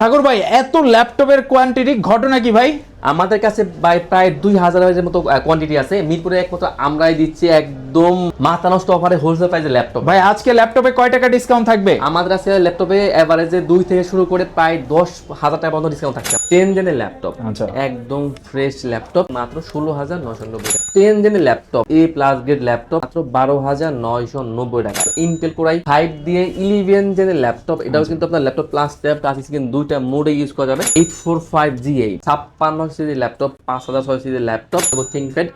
ঠাকুর ভাই, এত ল্যাপটপের কোয়ান্টিটি, ঘটনা কি ভাই? আমাদের কাছে প্রায় 2000 এর মতো কোয়ান্টিটি আছে। মিরপুরে একমাত্র আমরাই দিচ্ছি একদম মাথা নষ্ট অফারে হোলসেল প্রাইসে ল্যাপটপ। ভাই আজকে ল্যাপটপে কয় টাকা ডিসকাউন্ট থাকবে? আমাদের কাছে ল্যাপটপে এভারেজে 2 থেকে শুরু করে প্রায় 10,000 টাকা পর্যন্ত ডিসকাউন্ট থাকছে। 10 জেনের ল্যাপটপ, আচ্ছা। একদম ফ্রেশ ল্যাপটপ মাত্র 16,990 টাকা। 10 জেনের ল্যাপটপ, এ প্লাস গ্রেড ল্যাপটপ মাত্র 12,990 টাকা। ইন্টেল কোর i5 দিয়ে 11 জেনের ল্যাপটপ, এটাও কিন্তু আপনার laptop plus tab touch screen দুইটা মোডে ইউজ করা যাবে। 845G8 56 সিরিজের ল্যাপটপ, 5006 সিরিজের ল্যাপটপ এবং থিংকপ্যাড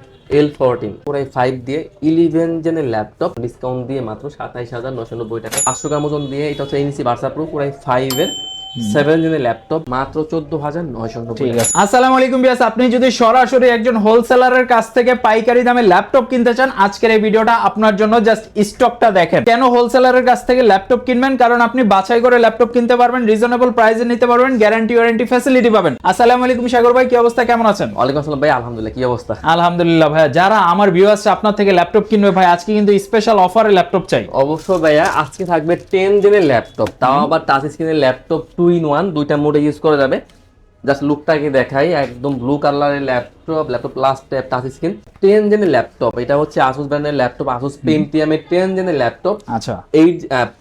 L14 কোর i5 দিয়ে 11 জেনের ল্যাপটপ ডিসকাউন্ট দিয়ে মাত্র 27,990 টাকা। 500 গ্রাম ওজন দিয়ে এটা হচ্ছে NEC versa pro core i5 এর 7 জেনের ল্যাপটপ মাত্র 14,990 ঠিক টাকা। আছে। আসসালামু আলাইকুম ভিউয়ার্স, আপনি যদি সরাসরি একজন হোলসেলারের কাছ থেকে পাইকারি দামে ল্যাপটপ কিনতে চান, আজকের এই ভিডিওটা আপনার জন্য। জাস্ট স্টকটা দেখেন। কেন হোলসেলারের কাছ থেকে ল্যাপটপ কিনবেন? কারণ আপনি বাছাই করে ল্যাপটপ কিনতে পারবেন, রিজনেবল প্রাইসে নিতে পারবেন, গ্যারান্টি ওয়ারেন্টি ফ্যাসিলিটি পাবেন। আসসালামু আলাইকুম সাগর ভাই, কি অবস্থা, কেমন আছেন? ওয়ালাইকুম আসসালাম ভাই, আলহামদুলিল্লাহ। কি অবস্থা? আলহামদুলিল্লাহ ভাইয়া। যারা আমার ভিউয়ার্স আপনার থেকে ল্যাপটপ কিনবে ভাই, আজকে কিন্তু স্পেশাল অফারে ল্যাপটপ চাই। অবশ্যই ভাইয়া, আজকে থাকবে 10 জেনের ল্যাপটপ, তাও আবার টাচ স্ক্রিনের ল্যাপটপ 2 in 1, দুইটা মোডে ইউজ করা যাবে। জাস্ট লুকটাকে দেখাই, একদম ব্লু কালারের laptop plus tab touch screen. 10 জেনের ল্যাপটপ, এটা হচ্ছে আসুস ব্র্যান্ডের ল্যাপটপ, আসুস পেন্টিয়াম এর 10 জেনের ল্যাপটপ। আচ্ছা।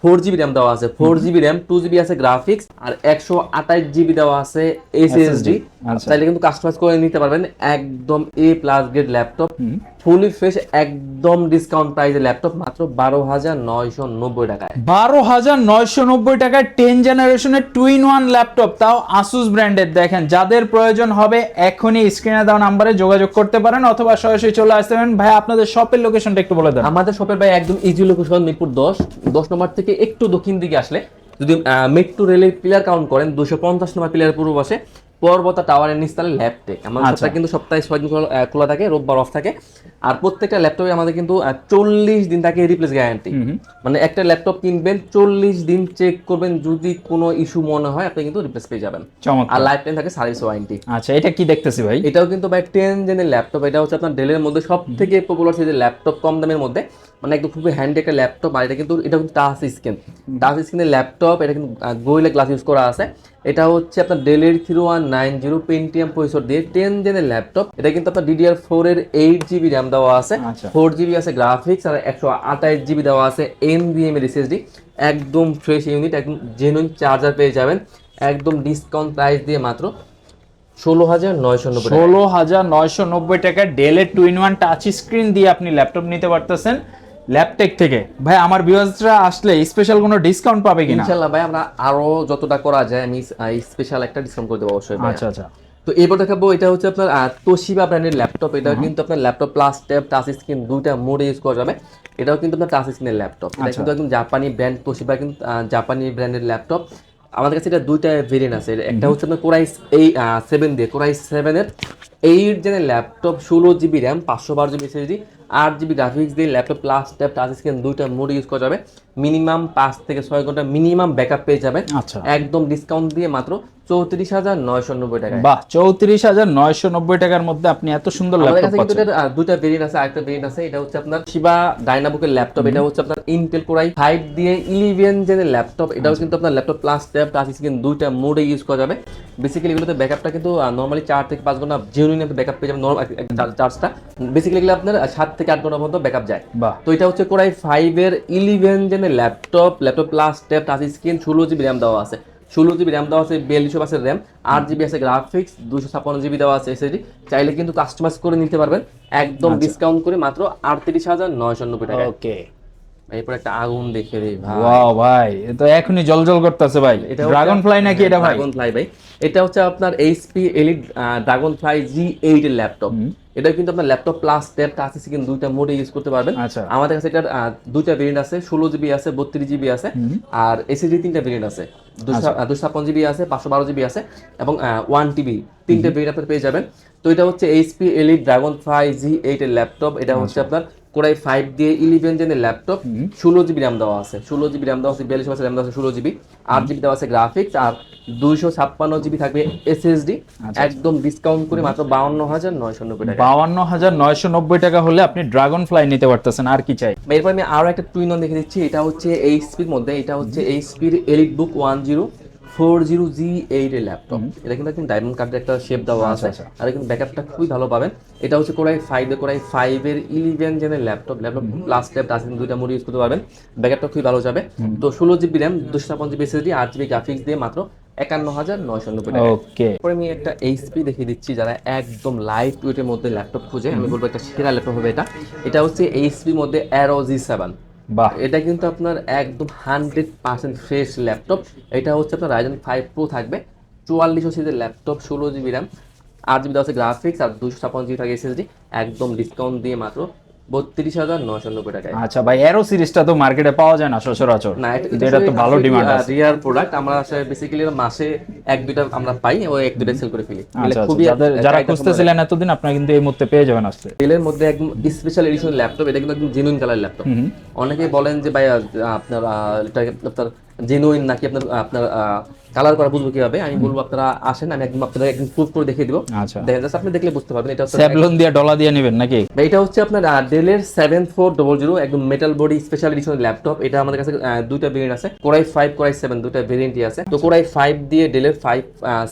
4GB র্যাম দেওয়া আছে, 4GB র্যাম, 2GB আছে গ্রাফিক্স, আর 128GB দেওয়া আছে SSD। চাইলে কিন্তু কাস্টমাইজ করে নিতে পারবেন। একদম A plus grade laptop, fully fresh, একদম ডিসকাউন্ট প্রাইসে ল্যাপটপ মাত্র 12,990 টাকায়। 12,990 টাকায় 10 জেনারেশনের 2 in 1 ল্যাপটপ, তাও আসুস ব্র্যান্ডের। দেখেন, যাদের প্রয়োজন হবে এখনই স্ক্রিনে দেওয়া নাম্বারে যোগাযোগ করতে পারেন অথবা সরাসরি চলে আসতে পারেন। ভাই আপনাদের শপের লোকেশনটা একটু বলে দেন। আমাদের শপের ভাই একদম ইজি লোকেশন, মিরপুর 10 নম্বর থেকে একটু দক্ষিণ দিকে আসলে, যদি মেট্রো রেলের পিলার কাউন্ট করেন, 250 নম্বর পিলারের পূর্ব পাশে পর্বতা টাওয়ারের নিচতলে ল্যাপটেক। আমাদের শপটা কিন্তু সপ্তাহে 6 দিন খোলা থাকে, রোববার অফ থাকে। আর প্রত্যেকটা ল্যাপটপে আমাদের কিন্তু 40 দিন থাকে রিপ্লেস গ্যারান্টি। মানে একটা ল্যাপটপ কিনবেন, 40 দিন চেক করবেন, যদি কোনো ইস্যু মনে হয় আপনি কিন্তু রিপ্লেস পেয়ে যাবেন। আর লাইফ টাইম থাকে সার্ভিস ওয়ারেন্টি। আচ্ছা, এটা কি দেখতেছি ভাই? এটাও কিন্তু ভাই 10 জেনের ল্যাপটপ, এটা হচ্ছে আপনার ডেলের মধ্যে সব থেকে পপুলার সিরিজের ল্যাপটপ, কম দামের মধ্যে, মানে একদম খুবই হ্যান্ডি একটা ল্যাপটপ। আর এটা কিন্তু টাচ স্ক্রিনের ল্যাপটপ, এটা কিন্তু গোরিলা গ্লাস ইউজ করা আছে। এটা হচ্ছে আপনার ডেলের 3190 পেন্টিয়াম প্রসেসর দিয়ে 10 জেনের ল্যাপটপ। এটা কিন্তু আপনার DDR4 এর 8GB র্যাম দেওয়া আছে, 4GB আছে গ্রাফিক্স, আর 128GB দেওয়া আছে NVMe এর SSD। একদম ফ্রেশ ইউনিট, একদম জেনুইন চার্জার পেয়ে যাবেন একদম ডিসকাউন্ট প্রাইস দিয়ে মাত্র 16,990 টাকা ডেলের 2 in 1 টাচ স্ক্রিন দিয়ে আপনি ল্যাপটপ নিতে পারতেছেন ল্যাপটেক থেকে। ভাই আমার ভিউয়ার্সরা আসলে স্পেশাল কোনো ডিসকাউন্ট পাবে কিনা? ইনশাআল্লাহ ভাই, আমরা আরো যতটা করা যায় আমি স্পেশাল একটা ডিসকাউন্ট করে দেবো অবশ্যই। আচ্ছা আচ্ছা। তো এবার দেখাবো, এটা হচ্ছে আপনার তোশিবা ব্র্যান্ডের ল্যাপটপ। এটা কিন্তু আপনার laptop plus tab touch screen দুইটা মোডে ইউজ করা যাবে। এটাও কিন্তু আপনার টাচ স্ক্রিনের ল্যাপটপ। এটা কিন্তু একদম জাপানি ব্র্যান্ড, তোশিবা কিন্তু জাপানি ব্র্যান্ডের ল্যাপটপ। আমাদের কাছে এটা দুইটা ভেরিয়েন্ট আছে। একটা হচ্ছে আপনার কোর i7 দিয়ে, কোর i7 এর 8 জেনের laptop, 16GB RAM, 512GB SSD, 8GB graphics দিয়ে laptop plus tab touch screen দুইটা মোড ইউজ করা যাবে। মিনিমাম 5 থেকে 6 ঘন্টা মিনিমাম ব্যাকআপ পেয়ে যাবেন। আচ্ছা। একদম ডিসকাউন্ট দিয়ে মাত্র 34,990 টাকা। বাহ, 34,990 টাকার মধ্যে আপনি এত সুন্দর ল্যাপটপ পাচ্ছেন। এটা দুইটা ভেরিয়েন্ট আছে, আরেকটা ভেরিয়েন্ট আছে, এটা হচ্ছে আপনার শিবা ডাইনাবুকের ল্যাপটপ। এটা হচ্ছে আপনার ইন্টেল কোর i5 দিয়ে 11 জেনের ল্যাপটপ। এটাও কিন্তু আপনার laptop plus tab touch screen দুইটা মোডে ইউজ করা যাবে। বেসিক্যালি এগুলোতে ব্যাকআপটা কিন্তু নরমালি 4 থেকে 5 ঘন্টা জেনুইন ব্যাকআপ পেয়ে যাবেন। চার্জটা বেসিক্যালি এগুলো আপনার 7 থেকে 8 ঘন্টার মতো ব্যাকআপ যায়। তো এটা হচ্ছে কোর i5 এর 11 জেনের laptop plus tab touch screen, 16GB RAM দেওয়া আছে, 16GB র্যাম দেওয়া আছে, 4200 আছে র্যাম, 8GB আছে গ্রাফিক্স, 256GB দেওয়া আছে SSD। চাইলে কিন্তু কাস্টমাইজ করে নিতে পারবেন একদম ডিসকাউন্ট করে মাত্র 38,990 টাকা। ওকে। এরপর একটা আগুন দেখে রে ভাই, ওয়াও ভাই, এটা এখনই জ্বলজ্বল করতেছে ভাই। এটা ড্রাগন ফ্লাই নাকি? এটা ভাই ড্রাগন ফ্লাই ভাই, এটা হচ্ছে আপনার HP elite dragon fly G8 এর ল্যাপটপ। এটা কিন্তু আপনার laptop plus tab touch screen দুইটা মোডে ইউজ করতে পারবেন। আমাদের কাছে এটার দুইটা ভেরিয়েন্ট আছে, 16GB আছে, 32GB আছে, আর SSD তিনটা ভেরিয়েন্ট আছে, 256GB আছে, 512GB আছে, এবং 1TB তিনটা ভেরিয়েন্ট আপনি পেয়ে যাবেন। তো এটা হচ্ছে HP elite dragon fly G8 এর ল্যাপটপ। এটা হচ্ছে আপনার কোর i5 দিয়ে 11 জেনের ল্যাপটপ, 16GB র্যাম দেওয়া আছে, 16GB র্যাম দেওয়া আছে, 4200 র্যাম দেওয়া আছে, 16GB, 8GB দেওয়া আছে গ্রাফিক্স, আর 256GB থাকবে SSD। একদম ডিসকাউন্ট করে মাত্র 52,990 টাকা। 52,990 টাকা হলে আপনি ড্রাগন ফ্লাই নিতে পারতেছেন। আর কি চাই? এরপর আমি আরো একটা টুইন অন দেখে দিচ্ছি। এটা হচ্ছে এইচপির মধ্যে, এটা হচ্ছে এইচপির এলিট বুক 10 40G8 এর ল্যাপটপ। এটা কিন্তু একদম ডায়মন্ড কাটের একটা শেপ দেওয়া আছে, আর কিন্তু ব্যাকআপটা খুবই ভালো পাবেন। এটা হচ্ছে কোরাই 5 এর 11 জেনের ল্যাপটপ প্লাস ট্যাব টাচ দুইটা মোড ইউজ করতে পারবেন, ব্যাকআপটা খুবই ভালো যাবে। তো 16GB RAM 256GB SSD 8GB graphics দিয়ে মাত্র 51,990 টাকা। ওকে, পরে আমি একটা এইচপি দেখিয়ে দিচ্ছি, যারা একদম লাইট ওয়েটের মধ্যে ল্যাপটপ খুঁজে, আমি বলবো একটা সেরা ল্যাপটপ হবে এটা। এটা হচ্ছে এইচপির মধ্যে অ্যারো G7। বাহ, এটা কিন্তু আপনার একদম 100% ফ্রেশ ল্যাপটপ। এটা হচ্ছে আপনার Ryzen 5 Pro থাকবে, 4400 সিরিজের ল্যাপটপ, 16GB র্যাম, 8GB দেওয়া আছে গ্রাফিক্স, আর 256GB থাকে এসএসডি, একদম ডিসকাউন্ট দিয়ে মাত্র 32,990 টাকায়। আচ্ছা ভাই, অ্যারো সিরিজটা তো মার্কেটে পাওয়া যায় না সচরাচর, না, এটা তো ভালো ডিমান্ড আছে। রিয়ার প্রোডাক্ট, আমরা আসলে বেসিক্যালি মাসে এক দুইটা আমরা পাই, ওই এক দুইটা সেল করে ফেলি। আচ্ছা, যারা খুঁজতেছিলেন এতদিন, আপনারা কিন্তু এই মুহূর্তে পেয়ে যাবেন আসলে। ডেলের মধ্যে একদম স্পেশাল এডিশন ল্যাপটপ, এটা কিন্তু একদম জেনুইন কালার ল্যাপটপ। অনেকে বলেন যে ভাই আপনার এটা আপনার জেনুইন নাকি আপনার আপনার কালার করা বুঝবো কিভাবে, আমি বলবো আপনারা আসেন, আমি একদম আপনাদের একদম প্রুফ করে দেখিয়ে দিব। আচ্ছা, দেখেন জাস্ট আপনি দেখলে বুঝতে পারবেন। এটা হচ্ছে স্যাভলন দিয়ে ডলা দিয়ে নেবেন নাকি? এটা হচ্ছে আপনার ডেলের 7400 একদম metal body special edition laptop. এটা আমাদের কাছে দুইটা ভেরিয়েন্ট আছে, কোরাই 5 কোরাই 7 দুইটা ভেরিয়েন্টই আছে। তো কোরাই 5 দিয়ে ডেলের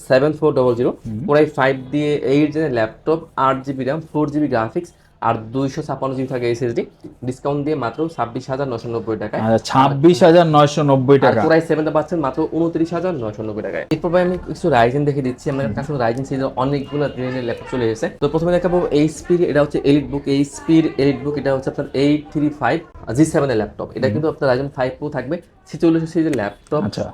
7400, কোরাই 5 দিয়ে 8 জেনের laptop, 8GB RAM, 4GB graphics, আর 256GB থাকে এসএসডি, ডিসকাউন্ট দিয়ে মাত্র 26,990 টাকায়। 26,990 টাকা। কোরাই 7টা পাচ্ছেন মাত্র 29,990 টাকায়। এরপর আমি কিছু রাইজেন দেখে দিচ্ছি। আমাদের কাছে রাইজেন সিরিজের অনেকগুলো ব্র্যান্ডের ল্যাপটপ চলে এসেছে। তো প্রথমে দেখাবো এইচপির, এটা হচ্ছে এলিটবুক। এইচপির এলিটবুক, এটা হচ্ছে আপনার 835G7 এর ল্যাপটপ। এটা কিন্তু আপনার Ryzen 5 Pro থাকবে, 4600 সিরিজের ল্যাপটপ। আচ্ছা,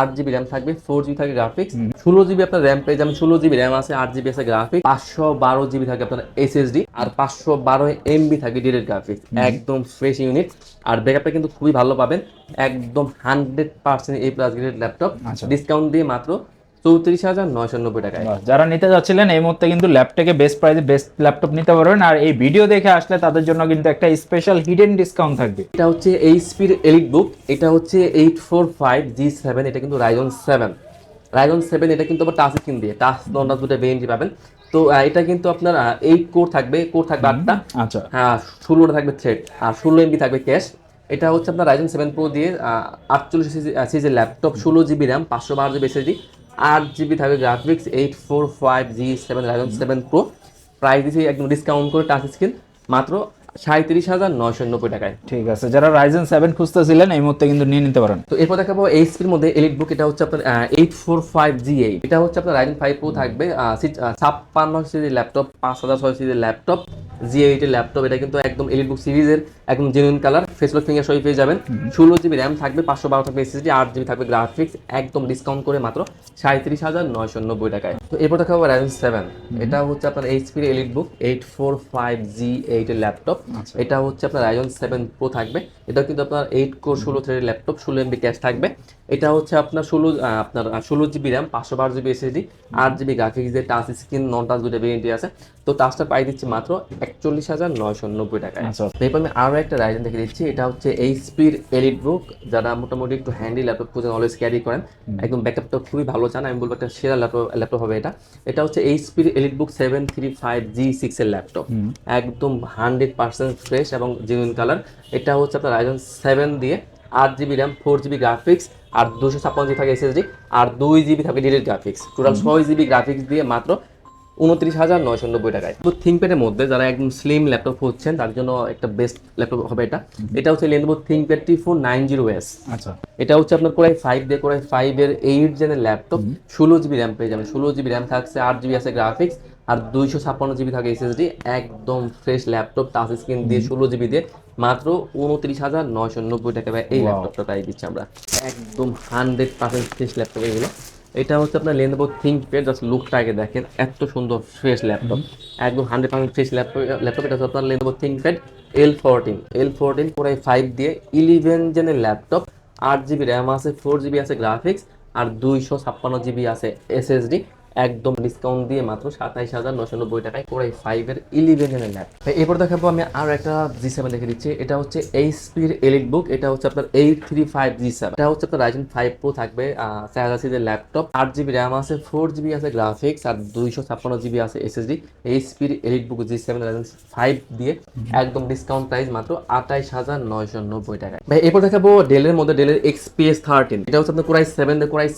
8GB র্যাম থাকবে, 4GB থাকে গ্রাফিক্স, 16GB আপনার র্যাম পেয়ে যাবেন, 16GB র্যাম আছে, 8GB আছে গ্রাফিক্স, 512GB থাকে আপনার এসএসডি, আর 512MB থাকে ডিরেক্ট গ্রাফিক্স। একদম ফ্রেশ ইউনিট, আর ব্যাকআপটা কিন্তু খুবই ভালো পাবেন, একদম 100% A+ গ্রেডের ল্যাপটপ, ডিসকাউন্ট দিয়ে মাত্র 34,990 টাকায়। যারা নিতে যাচ্ছিলেন এই মুহূর্তে কিন্তু ল্যাপটপে বেস্ট প্রাইসে বেস্ট ল্যাপটপ নিতে পারবেন। আর এই ভিডিও দেখে আসলে তাদের জন্য কিন্তু একটা স্পেশাল হিডেন ডিসকাউন্ট থাকবে। এটা হচ্ছে এইচপির এলিটবুক, এটা হচ্ছে 845G7, এটা কিন্তু Ryzen 7, এটা কিন্তু আবার টাচ স্ক্রিন দিয়ে, টাচ নর্মাল দুটো ভেরিয়েন্টই পাবেন। তো এটা কিন্তু আপনার 8 কোর থাকবে 8টা। আচ্ছা, হ্যাঁ, 16টা থাকবে থ্রেড, আর 16MB থাকবে ক্যাশ। এটা হচ্ছে আপনার Ryzen 7 Pro দিয়ে 48 সিরিজের laptop, 16GB RAM, 512GB SSD, 8GB থাকবে graphics, 845G7 Ryzen 7 Pro। Price দিয়েছি একদম ডিসকাউন্ট করে টাচ স্ক্রিন মাত্র 37,990 টাকায়। ঠিক আছে, যারা Ryzen 7 খুঁজতেছিলেন এই মুহূর্তে কিন্তু নিয়ে নিতে পারেন। তো এরপর দেখাবো এইচপির মধ্যে এলিটবুক, এটা হচ্ছে আপনার 845G8, এটা হচ্ছে আপনার Ryzen 5 Pro থাকবে, 5600 সিরিজের ল্যাপটপ, 5600 সিরিজের ল্যাপটপ, G8 এর ল্যাপটপ। এটা কিন্তু একদম এলিটবুক সিরিজের একদম জেনুইন কালার, ফেসলক ফিঙ্গার সহ পেয়ে যাবেন, 16GB র্যাম থাকবে, 512 থাকবে এসএসডি, 8GB থাকবে গ্রাফিক্স, একদম ডিসকাউন্ট করে মাত্র 37,990 টাকায়। তো এরপর দেখাবো Ryzen 7, এটা হচ্ছে আপনার এইচপির এলিটবুক 845G8 এর ল্যাপটপ। এটা হচ্ছে আপনার Ryzen 7 Pro থাকবে, এটা কিন্তু আপনার 8 কোর 16 থ্রেডের ল্যাপটপ, 16MB ক্যাশ থাকবে। এটা হচ্ছে আপনার 16GB RAM, 512GB SSD, 8GB graphics দিয়ে টাচ স্ক্রিন নন টাচ দুটো ভেরিয়েন্টই আছে। তো টাচটা পাই দিচ্ছি মাত্র 41,990 টাকায়। এরপর আমি আরও একটা রাইজেন দেখে দিচ্ছি, এটা হচ্ছে এইচপির এলিটবুক। যারা মোটামুটি একটু হ্যান্ডি ল্যাপটপ খুঁজেন, অলওয়েজ ক্যারি করেন, একদম ব্যাকআপটা খুবই ভালো চান, আমি বলবো একটা সেরা ল্যাপটপ হবে এটা। এটা হচ্ছে এইচপির এলিটবুক 735G6 এর ল্যাপটপ, একদম 100% ফ্রেশ এবং জেনুইন কালার। এটা হচ্ছে আপনার Ryzen 7 দিয়ে 8GB র্যাম, 4GB গ্রাফিক্স, আর 256GB থাকে এসএসডি, আর 2GB থাকে direct graphics, total 6GB graphics দিয়ে মাত্র 29,990 টাকায়। তো থিংকপ্যাডের মধ্যে যারা একদম স্লিম ল্যাপটপ খুঁজছেন তার জন্য একটা বেস্ট ল্যাপটপ হবে এটা। এটা হচ্ছে Lenovo ThinkPad T490S। আচ্ছা, এটা হচ্ছে আপনার কোরাই 5 দিয়ে কোরাই 5 এর 8 জেনের ল্যাপটপ, 16GB র্যাম পেয়ে যাবেন, 16GB র্যাম থাকছে, 8GB আছে গ্রাফিক্স, আর 256GB থাকে এসএসডি, একদম ফ্রেশ ল্যাপটপ, টাচ স্ক্রিন দিয়ে 16GB দিয়ে মাত্র 29,990 টাকা। এই ল্যাপটপটা প্রাইস দিচ্ছি আমরা, একদম 100% ফ্রেশ ল্যাপটপ এগুলো। এটা হচ্ছে আপনার Lenovo ThinkPad, জাস্ট লুকটা আগে দেখেন, এত সুন্দর ফ্রেশ ল্যাপটপ, একদম 100% ফ্রেশ ল্যাপটপ। এটা হচ্ছে আপনার Lenovo ThinkPad L14 কোরাই 5 দিয়ে 11 জেনের ল্যাপটপ, 8GB র্যাম আছে, 4GB আছে গ্রাফিক্স, আর 256GB আছে এসএসডি, একদম ডিসকাউন্ট দিয়ে মাত্র 27,990 টাকায় কোরাই 5 এর 11 জেনের ল্যাপ। এরপর দেখাবো আমি আরো একটা G7 দেখে দিচ্ছি। এটা হচ্ছে এইচপির এলিট বুক। এটা হচ্ছে আপনার 835 G7। এটা হচ্ছে আপনার Ryzen 5 Pro থাকবে, 4000 সিরিজের ল্যাপটপ, 8GB র্যাম আছে, 4GB আছে গ্রাফিক্স, আর 256GB আছে এসএসডি। এইচপির এলিট বুক G7 Ryzen 5 দিয়ে একদম ডিসকাউন্ট প্রাইস মাত্র 28,990 টাকায়। ভাই এরপর দেখাবো ডেলের মধ্যে ডেলের XPS 13। এটা হচ্ছে আপনার কোরাই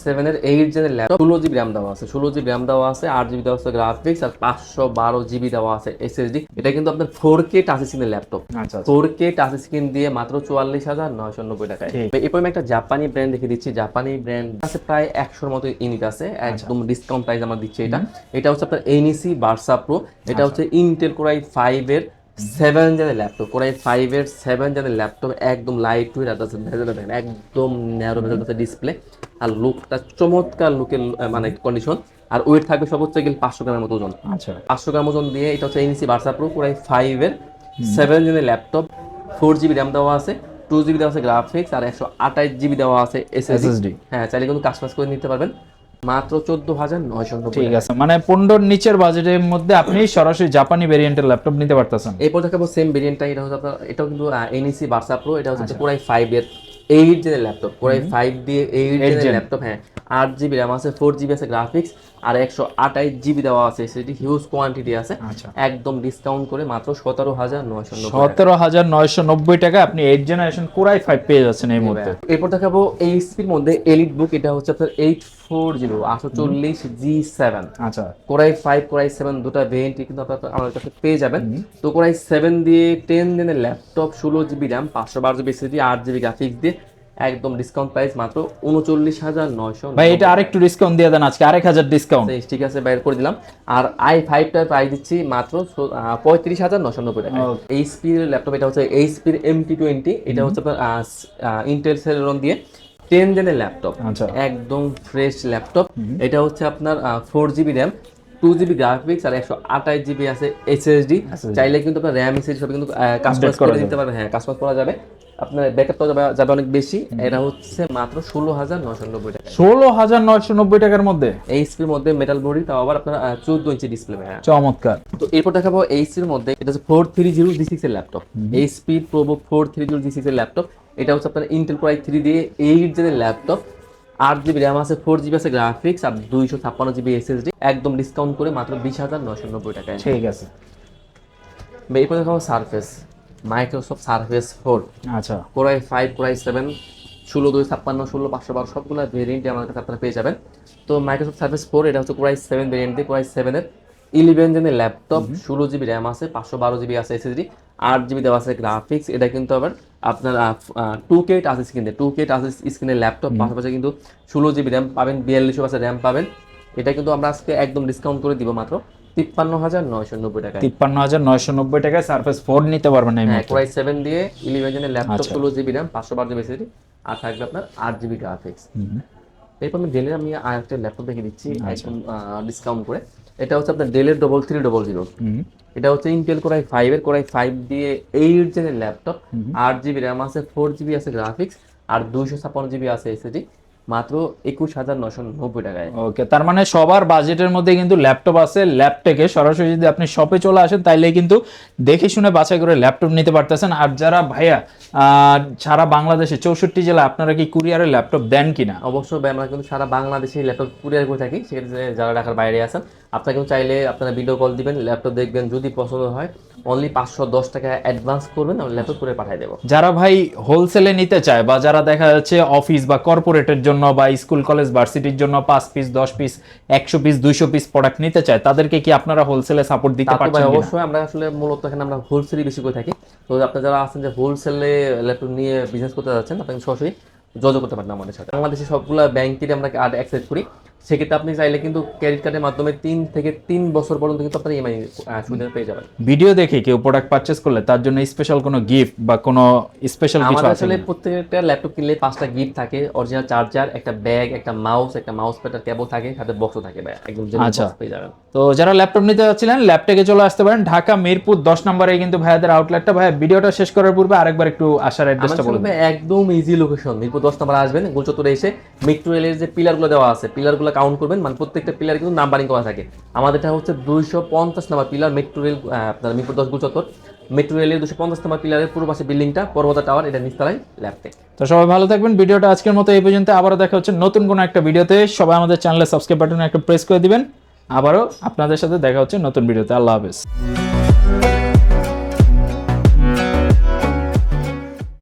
7 এর 8 জেনের ল্যাপটপ, 16GB র্যাম দেওয়া আছে, 16GB র্যাম দেওয়া আছে, 8GB দেওয়া আছে গ্রাফিক্স, আর 512GB দেওয়া আছে এসএসডি। এটা কিন্তু আপনার 4K টাচ স্ক্রিনের ল্যাপটপ, 4K টাচ স্ক্রিন দিয়ে মাত্র 44,990 টাকায়। এরপর আমি একটা জাপানি ব্র্যান্ড দেখে দিচ্ছি। জাপানি ব্র্যান্ড আছে প্রায় 100-র মতো ইউনিট আছে, একদম ডিসকাউন্ট প্রাইস আমার দিচ্ছে এটা। এটা হচ্ছে আপনার এনইসি ভার্সা প্রো। এটা হচ্ছে ইন্টেল কোরাই 5 এর 7 জেনের ল্যাপটপ, কোরাই 5 এর 7 জেনের ল্যাপটপ, একদম লাইট ওয়েট আছে, একদম ন্যারো ভেজেল আছে ডিসপ্লে, আর লুকটা চমৎকার লুকের মানে কন্ডিশন। আর ওয়েট থাকবে সর্বোচ্চ গেলে 500 গ্রামের মতো ওজন। 500 গ্রাম ওজন দিয়ে এটা হচ্ছে এনইসি ভার্সা প্রো কোরাই 5 এর 7 জেনের ল্যাপটপ, 4GB র্যাম দেওয়া আছে, 2GB দেওয়া আছে গ্রাফিক্স, আর 128GB দেওয়া আছে এসএসডি। হ্যাঁ, চাইলে কিন্তু কাস্টমাইজ করে নিতে পারবেন মাত্র 14,990। ঠিক আছে, মানে 15 নিচের বাজেটের মধ্যে আপনি সরাসরি জাপানি ভেরিয়েন্টের ল্যাপটপ নিতে পারতেছেন। এরপর দেখাবো সেম ভেরিয়েন্টটা। এটা হচ্ছে আপনার, এটাও কিন্তু এনইসি ভার্সা প্রো। এটা হচ্ছে কোরাই 5 এর 8 জেনের ল্যাপটপ, কোরাই 5 দিয়ে 8 জেনের ল্যাপটপ। হ্যাঁ, 8GB র্যাম আছে, 4GB আছে গ্রাফিক্স, আর 128GB দেওয়া আছে এসএসডি, হিউজ কোয়ান্টিটি আছে। একদম ডিসকাউন্ট করে মাত্র 17,990। 17,990 টাকা আপনি 8 জেনারেশন কোরাই 5 পেয়ে যাচ্ছেন এই মুহূর্তে। এরপর দেখাবো এইচপির মধ্যে এলিট বুক। এটা হচ্ছে আপনার 840 G7। আচ্ছা, কোরাই 5 কোরাই 7 দুটো ভেরিয়েন্ট কিন্তু আপনারা আমাদের কাছে পেয়ে যাবেন। তো কোরাই 7 দিয়ে 10 জেনের laptop, 16GB RAM, 512GB SSD, 8GB graphics দিয়ে একদম ডিসকাউন্ট প্রাইস মাত্র 39,990। ভাই এটা আরেকটু ডিসকাউন্ট দিয়ে দেন, আজকে 1000 ডিসকাউন্ট। ঠিক আছে, বাইর করে দিলাম। আর i5 টার প্রাইস দিচ্ছি মাত্র 35,990 টাকা। এইচপি এর ল্যাপটপ, এটা হচ্ছে এইচপি এর MT20। এটা হচ্ছে আপনার ইন্টেল সেলেরন দিয়ে 10 জেনের ল্যাপটপ, একদম ফ্রেশ ল্যাপটপ। এটা হচ্ছে আপনার 4GB র্যাম, 2GB গ্রাফিক্স, আর 128GB আছে এসএসডি। চাইলে কিন্তু আপনার র্যাম এসএসডি সব কিন্তু কাস্টমাইজ করে দিতে পারবেন। হ্যাঁ, কাস্টমাইজ করা যাবে, আপনার ব্যাকআপ যাবে অনেক বেশি। এটা হচ্ছে মাত্র 16,990 টাকা। 16,990 টাকার মধ্যে এইচপির মধ্যে মেটাল বডি, তাও আবার আপনার 14 ইঞ্চি ডিসপ্লে। হ্যাঁ, চমৎকার। তো এরপর দেখাবো এইচপির মধ্যে, এটা হচ্ছে 430 G6 এর ল্যাপটপ, এইচপি প্রোবুক 430 G6 এর ল্যাপটপ। এটা হচ্ছে আপনার ইন্টেল কোরাই 3 দিয়ে 8 জেনের ল্যাপটপ, 8GB র্যাম আছে, 4GB আছে গ্রাফিক্স, আর 256GB এসএসডি, একদম ডিসকাউন্ট করে মাত্র 20,990 টাকায়। ঠিক আছে। এরপর দেখাবো সারফেস, মাইক্রোসফট সারফেস 4। আচ্ছা, কোরাই 5 কোরাই 7, 16/256, 16/512 সবগুলো ভেরিয়েন্টে আমার কাছে আপনারা পেয়ে যাবেন। তো মাইক্রোসফট সার্ফেস 4 এটা হচ্ছে কোরাই 7 ভেরিয়েন্ট দিয়ে, কোরাই 7 এর 11 জেনের ল্যাপটপ, 16GB র্যাম আছে, 512GB আছে এসএসডি, 8GB দেওয়া আছে গ্রাফিক্স। এটা কিন্তু আবার আপনার 2K টাচ স্ক্রিন দিয়ে, 2K টাচ স্ক্রিনের ল্যাপটপ, পাশাপাশি কিন্তু 16GB র্যাম পাবেন, 42 আছে র্যাম পাবেন। এটা কিন্তু আমরা আজকে একদম ডিসকাউন্ট করে দিব মাত্র 53,990 টাকা। 53,990 টাকায় সারফেস 4 নিতে পারবেন। হ্যাঁ, কোরাই 7 দিয়ে 11 জেনের laptop, 16GB RAM, 512GB SSD, আর থাকবে আপনার 8GB গ্রাফিক্স। এরপর আমি ডেলের আরেকটা ল্যাপটপ দেখে দিচ্ছি একদম ডিসকাউন্ট করে। এটা হচ্ছে আপনার ডেলের 3300। এটা হচ্ছে ইন্টেল কোরাই 5 এর, কোরাই 5 দিয়ে 8 জেনের ল্যাপটপ, 8GB র্যাম আছে, 4GB আছে গ্রাফিক্স, আর 256GB আছে এসএসডি, মাত্র 21,990 টাকায়। ওকে, তার মানে সবার বাজেটের মধ্যে কিন্তু ল্যাপটপ আছে। ল্যাপটপে সরাসরি যদি আপনি শপে চলে আসেন তাইলে কিন্তু দেখে শুনে বাছাই করে ল্যাপটপ নিতে পারতেছেন। আর যারা ভাইয়া সারা বাংলাদেশে 64 জেলা, আপনারা কি কুরিয়ারে ল্যাপটপ দেন কিনা? অবশ্যই ভাই, আমরা কিন্তু সারা বাংলাদেশে ল্যাপটপ কুরিয়ার করে থাকি। সেক্ষেত্রে যারা ঢাকার বাইরে আছেন, আপনারা কিন্তু চাইলে আপনারা ভিডিও কল দিবেন, ল্যাপটপ দেখবেন, যদি পছন্দ হয় অনলি 510 টাকা অ্যাডভান্স করবেন, আমরা ল্যাপটপ করে পাঠিয়ে দেবো। যারা ভাই হোলসেলে নিতে চায়, বা যারা দেখা যাচ্ছে অফিস বা কর্পোরেটের জন্য বা স্কুল কলেজ ভার্সিটির জন্য 5 piece 10 piece 100 piece 200 piece product নিতে চায়, তাদেরকে কি আপনারা হোলসেলে সাপোর্ট দিতে পারছেন? অবশ্যই, আমরা আসলে মূলত এখানে আমরা হোলসেলই বেশি করে থাকি। তো আপনারা যারা আছেন যে হোলসেলে ল্যাপটপ নিয়ে বিজনেস করতে যাচ্ছেন, আপনাকে সরাসরি যোগাযোগ করতে পারেন আমাদের সাথে। বাংলাদেশে সবগুলো ব্যাংকেরই আমরা অ্যাক্সেস করি। সেক্ষেত্রে আপনি চাইলে কিন্তু ক্রেডিট কার্ডের মাধ্যমে 3 থেকে 3 বছর পর্যন্ত কিন্তু আপনার ইএমআই সুবিধা পেয়ে যাবেন। ভিডিও দেখে কেউ প্রোডাক্ট পারচেজ করলে তার জন্য স্পেশাল কোনো গিফট বা কোনো স্পেশাল কিছু আছে? আসলে প্রত্যেকটা ল্যাপটপ কিনলে 5টা গিফট থাকে, অরিজিনাল চার্জার, একটা ব্যাগ, একটা মাউস প্যাড আর কেবল থাকে, সাথে বক্সও থাকে ভাই, একদম জেনুইন বক্স পেয়ে যাবেন। তো যারা ল্যাপটপ নিতে যাচ্ছিলেন, ল্যাপটপে চলে আসতে পারেন। ঢাকা মিরপুর 10 নম্বরে কিন্তু ভাইয়াদের আউটলেটটা। ভাই ভিডিওটা শেষ করার পূর্বে আরেকবার একটু আসার অ্যাড্রেসটা বলুন। একদম ইজি লোকেশন, মিরপুর 10 নম্বরে আসবেন, গোল চত্বরে এসে মেট্রো রেলের যে পিলারগুলো দেওয়া আছে, পিলারগুলো পিলারগুলো কাউন্ট করবেন, মানে প্রত্যেকটা পিলার কিন্তু নাম্বারিং করা থাকে। আমাদেরটা হচ্ছে 250 নাম্বার পিলার, মেট্রো রেল আপনার মিরপুর 10 গুলচত্বর মেট্রো রেলের 250 নাম্বার পিলারের পূর্ব পাশে বিল্ডিংটা পর্বতা টাওয়ার, এটা নিচতলায় ল্যাবটেক। তো সবাই ভালো থাকবেন, ভিডিওটা আজকের মতো এই পর্যন্ত, আবারও দেখা হচ্ছে নতুন কোনো একটা ভিডিওতে। সবাই আমাদের চ্যানেলে সাবস্ক্রাইব বাটনে একটা প্রেস করে দিবেন। আবারও আপনাদের সাথে দেখা হচ্ছে নতুন ভিডিওতে। আল্লাহ হাফেজ।